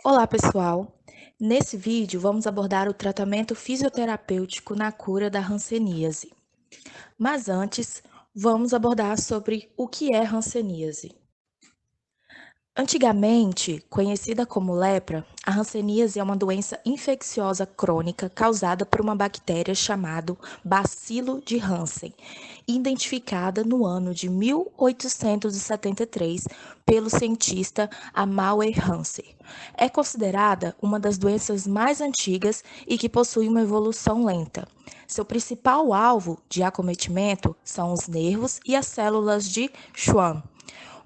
Olá, pessoal! Nesse vídeo, vamos abordar o tratamento fisioterapêutico na cura da hanseníase. Mas antes, vamos abordar sobre o que é hanseníase. Antigamente, conhecida como lepra, a hanseníase é uma doença infecciosa crônica causada por uma bactéria chamada bacilo de Hansen, identificada no ano de 1873 pelo cientista Amauer Hansen. É considerada uma das doenças mais antigas e que possui uma evolução lenta. Seu principal alvo de acometimento são os nervos e as células de Schwann.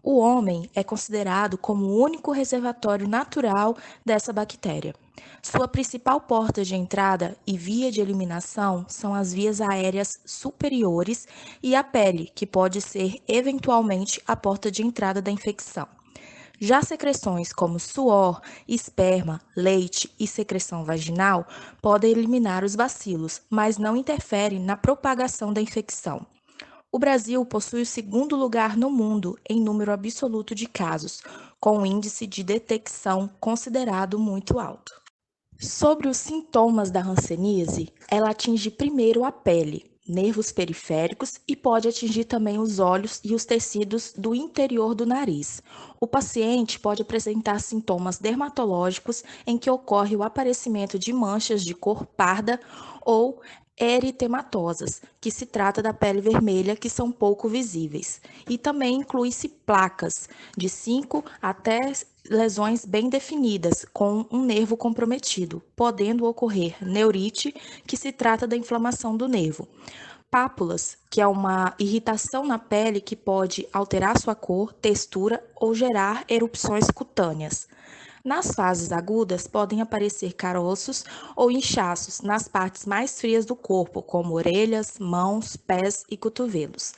O homem é considerado como o único reservatório natural dessa bactéria. Sua principal porta de entrada e via de eliminação são as vias aéreas superiores e a pele, que pode ser eventualmente a porta de entrada da infecção. Já secreções como suor, esperma, leite e secreção vaginal podem eliminar os bacilos, mas não interferem na propagação da infecção. O Brasil possui o segundo lugar no mundo em número absoluto de casos, com um índice de detecção considerado muito alto. Sobre os sintomas da hanseníase, ela atinge primeiro a pele, nervos periféricos e pode atingir também os olhos e os tecidos do interior do nariz. O paciente pode apresentar sintomas dermatológicos em que ocorre o aparecimento de manchas de cor parda ou eritematosas, que se trata da pele vermelha, que são pouco visíveis. E também inclui-se placas de 5 até lesões bem definidas, com um nervo comprometido, podendo ocorrer neurite, que se trata da inflamação do nervo. Pápulas, que é uma irritação na pele que pode alterar sua cor, textura ou gerar erupções cutâneas. Nas fases agudas, podem aparecer caroços ou inchaços nas partes mais frias do corpo, como orelhas, mãos, pés e cotovelos.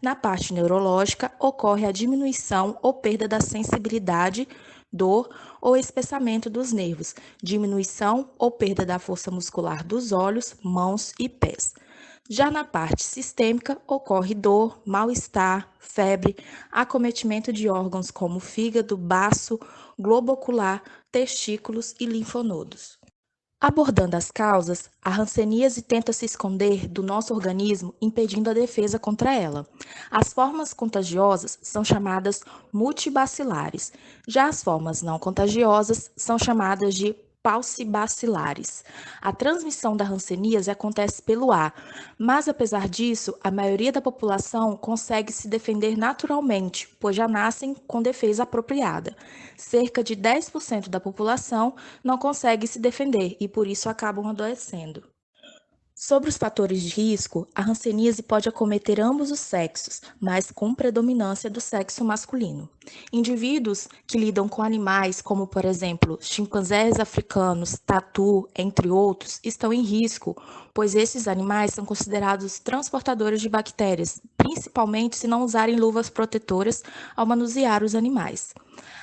Na parte neurológica, ocorre a diminuição ou perda da sensibilidade, dor ou espessamento dos nervos, diminuição ou perda da força muscular dos olhos, mãos e pés. Já na parte sistêmica, ocorre dor, mal-estar, febre, acometimento de órgãos como fígado, baço, globo ocular, testículos e linfonodos. Abordando as causas, a hanseníase tenta se esconder do nosso organismo, impedindo a defesa contra ela. As formas contagiosas são chamadas multibacilares, já as formas não contagiosas são chamadas de paucibacilares. A transmissão da hanseníase acontece pelo ar, mas apesar disso, a maioria da população consegue se defender naturalmente, pois já nascem com defesa apropriada. Cerca de 10% da população não consegue se defender e por isso acabam adoecendo. Sobre os fatores de risco, a hanseníase pode acometer ambos os sexos, mas com predominância do sexo masculino. Indivíduos que lidam com animais, como por exemplo chimpanzés africanos, tatu, entre outros, estão em risco, pois esses animais são considerados transportadores de bactérias, principalmente se não usarem luvas protetoras ao manusear os animais.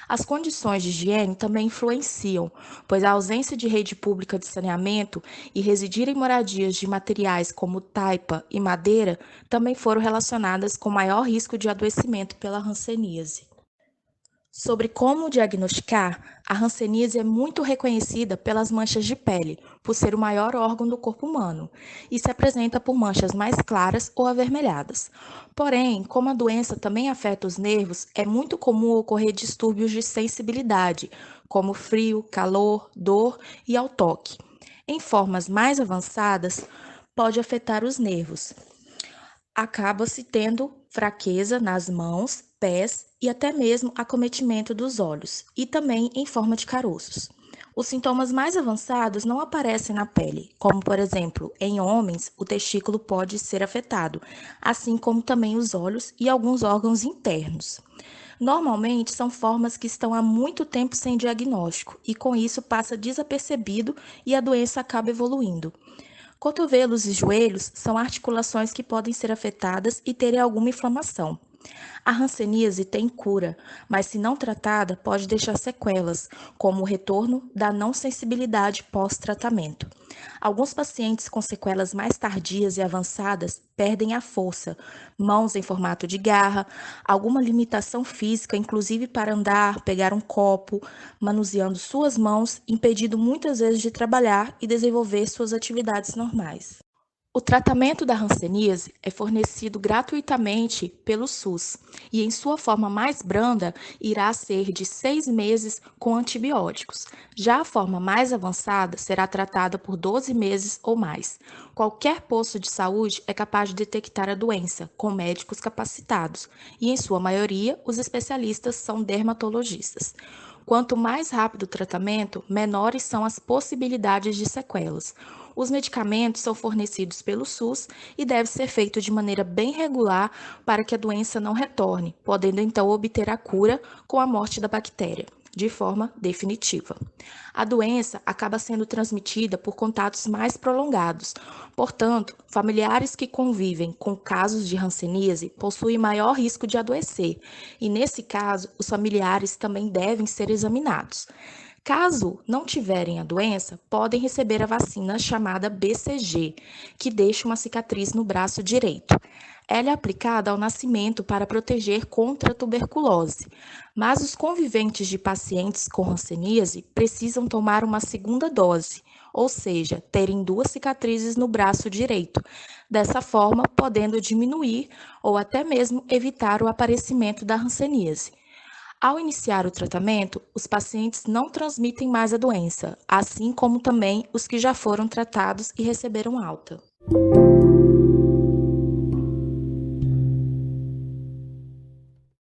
As condições de higiene também influenciam, pois a ausência de rede pública de saneamento e residir em moradias de materiais como taipa e madeira também foram relacionadas com maior risco de adoecimento pela hanseníase. Sobre como diagnosticar, a hanseníase é muito reconhecida pelas manchas de pele, por ser o maior órgão do corpo humano, e se apresenta por manchas mais claras ou avermelhadas. Porém, como a doença também afeta os nervos, é muito comum ocorrer distúrbios de sensibilidade, como frio, calor, dor e ao toque. Em formas mais avançadas, pode afetar os nervos. Acaba-se tendo fraqueza nas mãos, pés e até mesmo acometimento dos olhos, e também em forma de caroços. Os sintomas mais avançados não aparecem na pele, como por exemplo, em homens, o testículo pode ser afetado, assim como também os olhos e alguns órgãos internos. Normalmente são formas que estão há muito tempo sem diagnóstico e com isso passa desapercebido e a doença acaba evoluindo. Cotovelos e joelhos são articulações que podem ser afetadas e terem alguma inflamação. A hanseníase tem cura, mas se não tratada, pode deixar sequelas, como o retorno da não sensibilidade pós-tratamento. Alguns pacientes com sequelas mais tardias e avançadas perdem a força, mãos em formato de garra, alguma limitação física, inclusive para andar, pegar um copo, manuseando suas mãos, impedido muitas vezes de trabalhar e desenvolver suas atividades normais. O tratamento da hanseníase é fornecido gratuitamente pelo SUS e, em sua forma mais branda, irá ser de 6 meses com antibióticos. Já a forma mais avançada será tratada por 12 meses ou mais. Qualquer posto de saúde é capaz de detectar a doença, com médicos capacitados, e, em sua maioria, os especialistas são dermatologistas. Quanto mais rápido o tratamento, menores são as possibilidades de sequelas. Os medicamentos são fornecidos pelo SUS e deve ser feito de maneira bem regular para que a doença não retorne, podendo então obter a cura com a morte da bactéria, de forma definitiva. A doença acaba sendo transmitida por contatos mais prolongados. Portanto, familiares que convivem com casos de hanseníase possuem maior risco de adoecer, e nesse caso, os familiares também devem ser examinados. Caso não tiverem a doença, podem receber a vacina chamada BCG, que deixa uma cicatriz no braço direito. Ela é aplicada ao nascimento para proteger contra a tuberculose, mas os conviventes de pacientes com hanseníase precisam tomar uma segunda dose, ou seja, terem 2 cicatrizes no braço direito, dessa forma podendo diminuir ou até mesmo evitar o aparecimento da hanseníase. Ao iniciar o tratamento, os pacientes não transmitem mais a doença, assim como também os que já foram tratados e receberam alta.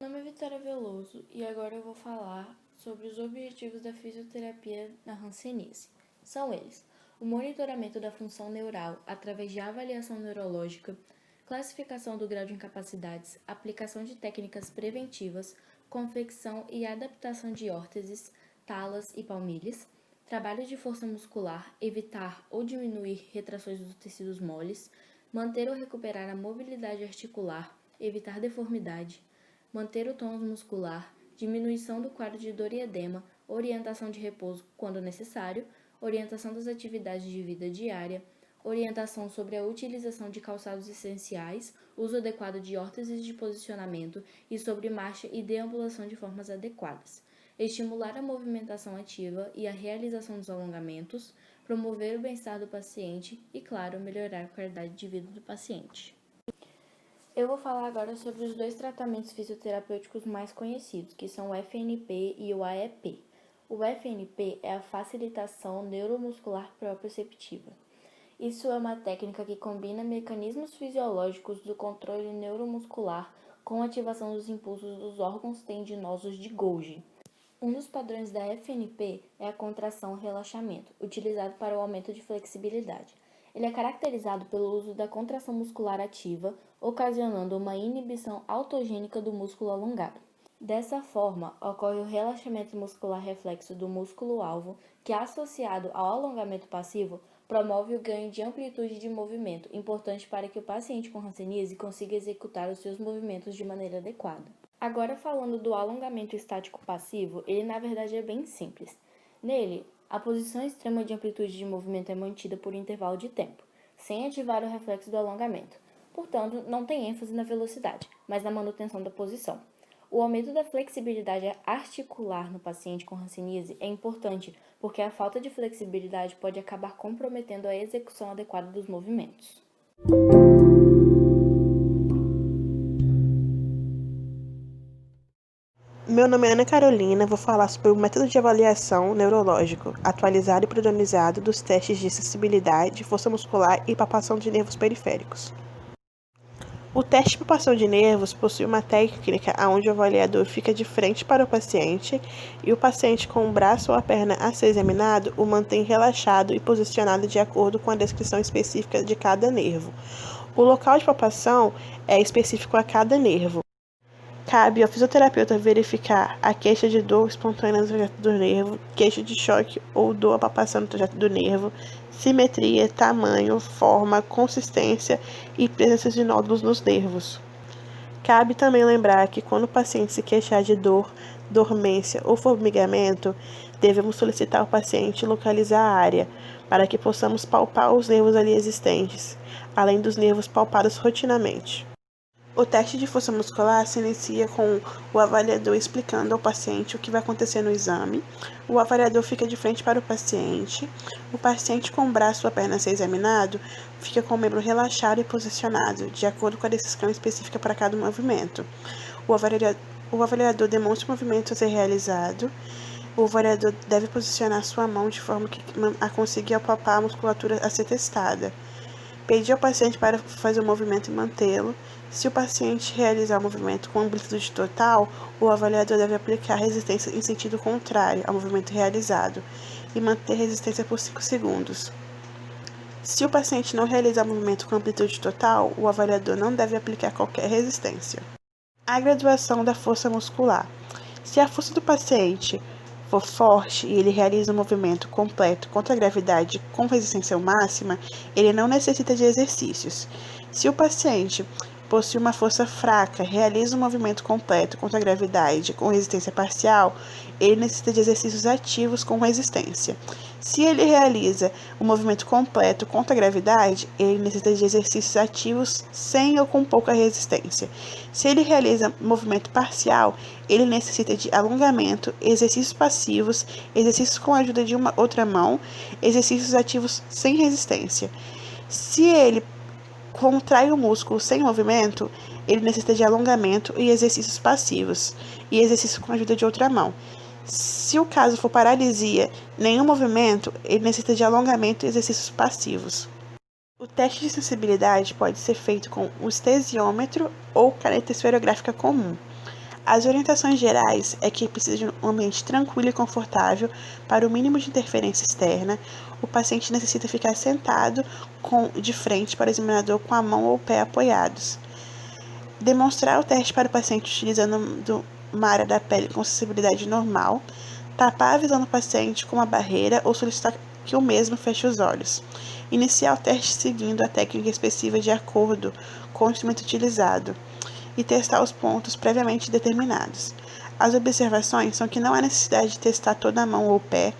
Meu nome é Vitória Veloso e agora eu vou falar sobre os objetivos da fisioterapia na hanseníase. São eles: o monitoramento da função neural através de avaliação neurológica, classificação do grau de incapacidades, aplicação de técnicas preventivas, confecção e adaptação de órteses, talas e palmilhas, trabalho de força muscular, evitar ou diminuir retrações dos tecidos moles, manter ou recuperar a mobilidade articular, evitar deformidade, manter o tônus muscular, diminuição do quadro de dor e edema, orientação de repouso quando necessário, orientação das atividades de vida diária, orientação sobre a utilização de calçados essenciais, uso adequado de órteses de posicionamento e sobre marcha e deambulação de formas adequadas. Estimular a movimentação ativa e a realização dos alongamentos, promover o bem-estar do paciente e, claro, melhorar a qualidade de vida do paciente. Eu vou falar agora sobre os 2 tratamentos fisioterapêuticos mais conhecidos, que são o FNP e o AEP. O FNP é a facilitação neuromuscular proprioceptiva. Isso é uma técnica que combina mecanismos fisiológicos do controle neuromuscular com a ativação dos impulsos dos órgãos tendinosos de Golgi. Um dos padrões da FNP é a contração-relaxamento, utilizado para o aumento de flexibilidade. Ele é caracterizado pelo uso da contração muscular ativa, ocasionando uma inibição autogênica do músculo alongado. Dessa forma, ocorre o relaxamento muscular reflexo do músculo-alvo, que, associado ao alongamento passivo, promove o ganho de amplitude de movimento, importante para que o paciente com hanseníase consiga executar os seus movimentos de maneira adequada. Agora, falando do alongamento estático passivo, ele na verdade é bem simples. Nele, a posição extrema de amplitude de movimento é mantida por um intervalo de tempo, sem ativar o reflexo do alongamento. Portanto, não tem ênfase na velocidade, mas na manutenção da posição. O aumento da flexibilidade articular no paciente com hanseníase é importante, porque a falta de flexibilidade pode acabar comprometendo a execução adequada dos movimentos. Meu nome é Ana Carolina, vou falar sobre o método de avaliação neurológico, atualizado e padronizado dos testes de sensibilidade, força muscular e palpação de nervos periféricos. O teste de palpação de nervos possui uma técnica onde o avaliador fica de frente para o paciente e o paciente com o braço ou a perna a ser examinado o mantém relaxado e posicionado de acordo com a descrição específica de cada nervo. O local de palpação é específico a cada nervo. Cabe ao fisioterapeuta verificar a queixa de dor espontânea no trajeto do nervo, queixa de choque ou dor à palpação no trajeto do nervo, simetria, tamanho, forma, consistência e presença de nódulos nos nervos. Cabe também lembrar que quando o paciente se queixar de dor dormência ou formigamento, devemos solicitar ao paciente localizar a área, para que possamos palpar os nervos ali existentes, além dos nervos palpados rotineiramente. O teste de força muscular se inicia com o avaliador explicando ao paciente o que vai acontecer no exame. O avaliador fica de frente para o paciente com o braço ou a perna a ser examinado fica com o membro relaxado e posicionado, de acordo com a decisão específica para cada movimento. O avaliador demonstra o movimento a ser realizado. O avaliador deve posicionar sua mão de forma que a conseguir palpar a musculatura a ser testada. Pedir ao paciente para fazer o movimento e mantê-lo. Se o paciente realizar o movimento com amplitude total, o avaliador deve aplicar resistência em sentido contrário ao movimento realizado e manter a resistência por 5 segundos. Se o paciente não realizar o movimento com amplitude total, o avaliador não deve aplicar qualquer resistência. A graduação da força muscular. Se a força do paciente for forte e ele realiza um movimento completo contra a gravidade com resistência máxima, ele não necessita de exercícios. Se o paciente possui uma força fraca, realiza um movimento completo contra a gravidade com resistência parcial, ele necessita de exercícios ativos com resistência. Se ele realiza um movimento completo contra a gravidade, ele necessita de exercícios ativos sem ou com pouca resistência. Se ele realiza um movimento parcial, ele necessita de alongamento, exercícios passivos, exercícios com a ajuda de uma outra mão, exercícios ativos sem resistência. Se ele contrai o músculo sem movimento, ele necessita de alongamento e exercícios passivos, e exercício com a ajuda de outra mão. Se o caso for paralisia, nenhum movimento, ele necessita de alongamento e exercícios passivos. O teste de sensibilidade pode ser feito com o estesiômetro ou caneta esferográfica comum. As orientações gerais é que precisa de um ambiente tranquilo e confortável para o mínimo de interferência externa. O paciente necessita ficar sentado de frente para o examinador com a mão ou o pé apoiados. Demonstrar o teste para o paciente utilizando uma área da pele com sensibilidade normal. Tapar a visão do paciente com uma barreira ou solicitar que o mesmo feche os olhos. Iniciar o teste seguindo a técnica específica de acordo com o instrumento utilizado e testar os pontos previamente determinados. As observações são que não há necessidade de testar toda a mão ou pé,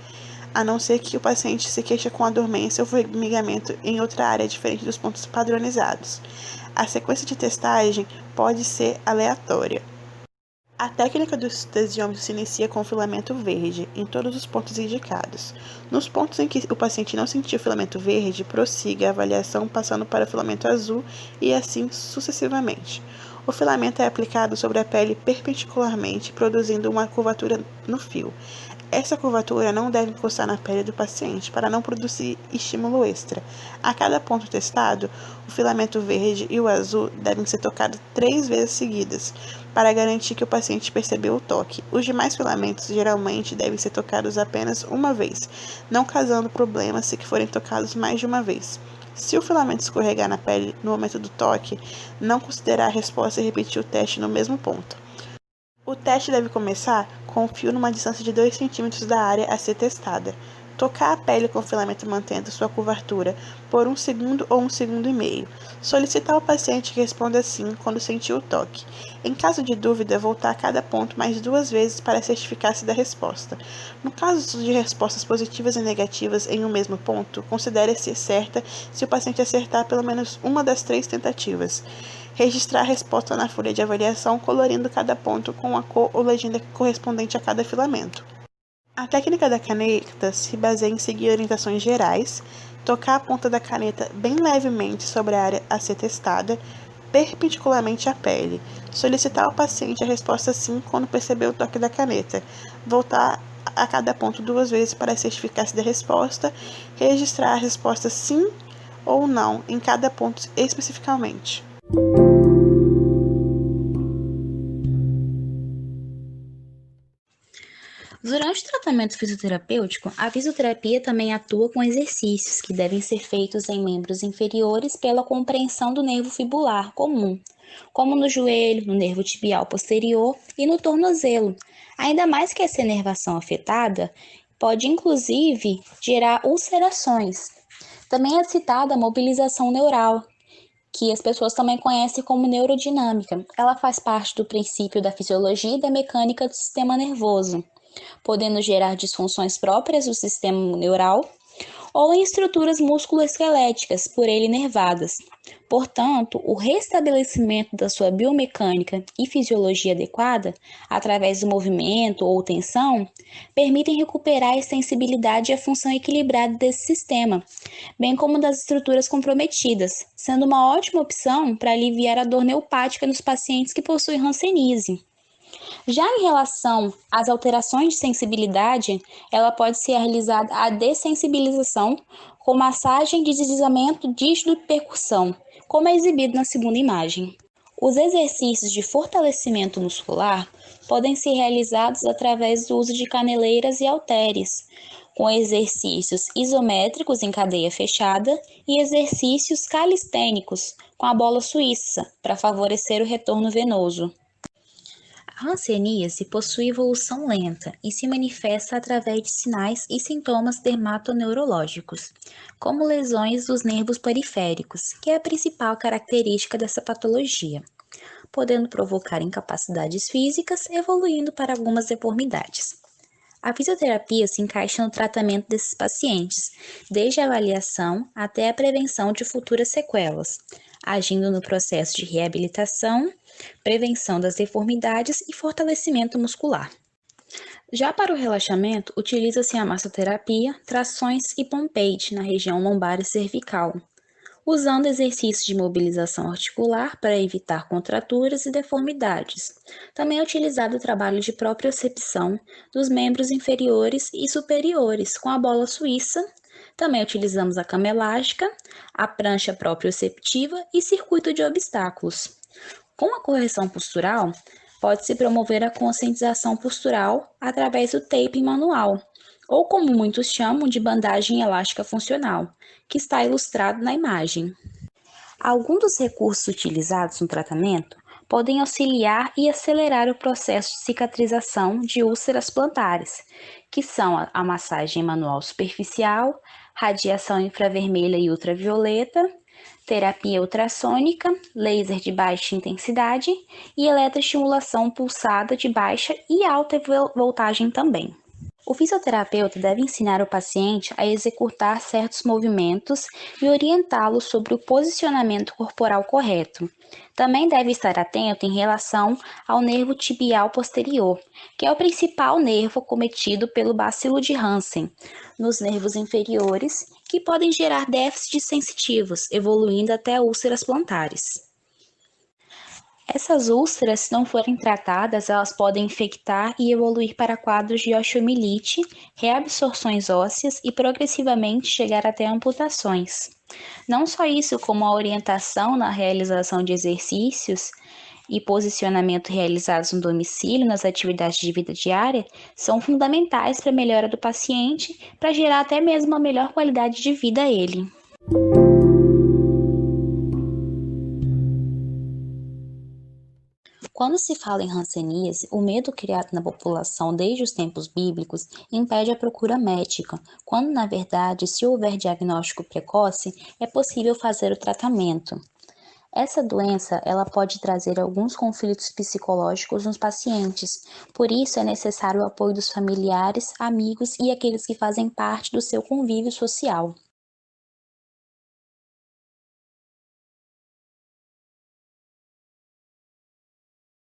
a não ser que o paciente se queixe com a dormência ou formigamento em outra área diferente dos pontos padronizados. A sequência de testagem pode ser aleatória. A técnica do estesiômetro se inicia com o filamento verde em todos os pontos indicados. Nos pontos em que o paciente não sentiu o filamento verde, prossiga a avaliação passando para o filamento azul e assim sucessivamente. O filamento é aplicado sobre a pele perpendicularmente, produzindo uma curvatura no fio. Essa curvatura não deve encostar na pele do paciente para não produzir estímulo extra. A cada ponto testado, o filamento verde e o azul devem ser tocados 3 vezes seguidas, para garantir que o paciente percebeu o toque. Os demais filamentos geralmente devem ser tocados apenas uma vez, não causando problemas se forem tocados mais de uma vez. Se o filamento escorregar na pele no momento do toque, não considerar a resposta e repetir o teste no mesmo ponto. O teste deve começar com o fio numa distância de 2 cm da área a ser testada. Tocar a pele com o filamento mantendo sua curvatura por 1 segundo ou 1 segundo e meio. Solicitar ao paciente que responda sim quando sentir o toque. Em caso de dúvida, voltar a cada ponto mais 2 vezes para certificar-se da resposta. No caso de respostas positivas e negativas em um mesmo ponto, considere-se certa se o paciente acertar pelo menos uma das 3 tentativas. Registrar a resposta na folha de avaliação, colorindo cada ponto com a cor ou legenda correspondente a cada filamento. A técnica da caneta se baseia em seguir orientações gerais, tocar a ponta da caneta bem levemente sobre a área a ser testada, perpendicularmente à pele. Solicitar ao paciente a resposta sim quando perceber o toque da caneta. Voltar a cada ponto 2 vezes para certificar-se da resposta. Registrar a resposta sim ou não em cada ponto especificamente. Durante o tratamento fisioterapêutico, a fisioterapia também atua com exercícios que devem ser feitos em membros inferiores pela compreensão do nervo fibular comum, como no joelho, no nervo tibial posterior e no tornozelo. Ainda mais que essa inervação afetada pode inclusive gerar ulcerações. Também é citada a mobilização neural, que as pessoas também conhecem como neurodinâmica. Ela faz parte do princípio da fisiologia e da mecânica do sistema nervoso, podendo gerar disfunções próprias do sistema neural ou em estruturas musculoesqueléticas por ele inervadas. Portanto, o restabelecimento da sua biomecânica e fisiologia adequada, através do movimento ou tensão, permitem recuperar a extensibilidade e a função equilibrada desse sistema, bem como das estruturas comprometidas, sendo uma ótima opção para aliviar a dor neuropática nos pacientes que possuem hanseníase. Já em relação às alterações de sensibilidade, ela pode ser realizada a dessensibilização com massagem de deslizamento dígido e percussão, como é exibido na segunda imagem. Os exercícios de fortalecimento muscular podem ser realizados através do uso de caneleiras e halteres, com exercícios isométricos em cadeia fechada e exercícios calistênicos com a bola suíça, para favorecer o retorno venoso. A hanseníase possui evolução lenta e se manifesta através de sinais e sintomas dermatoneurológicos, como lesões dos nervos periféricos, que é a principal característica dessa patologia, podendo provocar incapacidades físicas, evoluindo para algumas deformidades. A fisioterapia se encaixa no tratamento desses pacientes, desde a avaliação até a prevenção de futuras sequelas, agindo no processo de reabilitação, prevenção das deformidades e fortalecimento muscular. Já para o relaxamento, utiliza-se a massoterapia, trações e pompeite na região lombar e cervical, usando exercícios de mobilização articular para evitar contraturas e deformidades. Também é utilizado o trabalho de propriocepção dos membros inferiores e superiores com a bola suíça. Também utilizamos a cama elástica, a prancha proprioceptiva e circuito de obstáculos. Com a correção postural, pode-se promover a conscientização postural através do taping manual, ou como muitos chamam de bandagem elástica funcional, que está ilustrado na imagem. Alguns dos recursos utilizados no tratamento podem auxiliar e acelerar o processo de cicatrização de úlceras plantares, que são a massagem manual superficial, radiação infravermelha e ultravioleta, terapia ultrassônica, laser de baixa intensidade e eletroestimulação pulsada de baixa e alta voltagem também. O fisioterapeuta deve ensinar o paciente a executar certos movimentos e orientá-lo sobre o posicionamento corporal correto. Também deve estar atento em relação ao nervo tibial posterior, que é o principal nervo acometido pelo bacilo de Hansen, nos nervos inferiores, que podem gerar déficits sensitivos, evoluindo até úlceras plantares. Essas úlceras, se não forem tratadas, elas podem infectar e evoluir para quadros de osteomielite, reabsorções ósseas e progressivamente chegar até amputações. Não só isso, como a orientação na realização de exercícios e posicionamento realizados no domicílio, nas atividades de vida diária, são fundamentais para a melhora do paciente, para gerar até mesmo uma melhor qualidade de vida a ele. Quando se fala em hanseníase, o medo criado na população desde os tempos bíblicos impede a procura médica, quando, na verdade, se houver diagnóstico precoce, é possível fazer o tratamento. Essa doença, ela pode trazer alguns conflitos psicológicos nos pacientes, por isso é necessário o apoio dos familiares, amigos e aqueles que fazem parte do seu convívio social.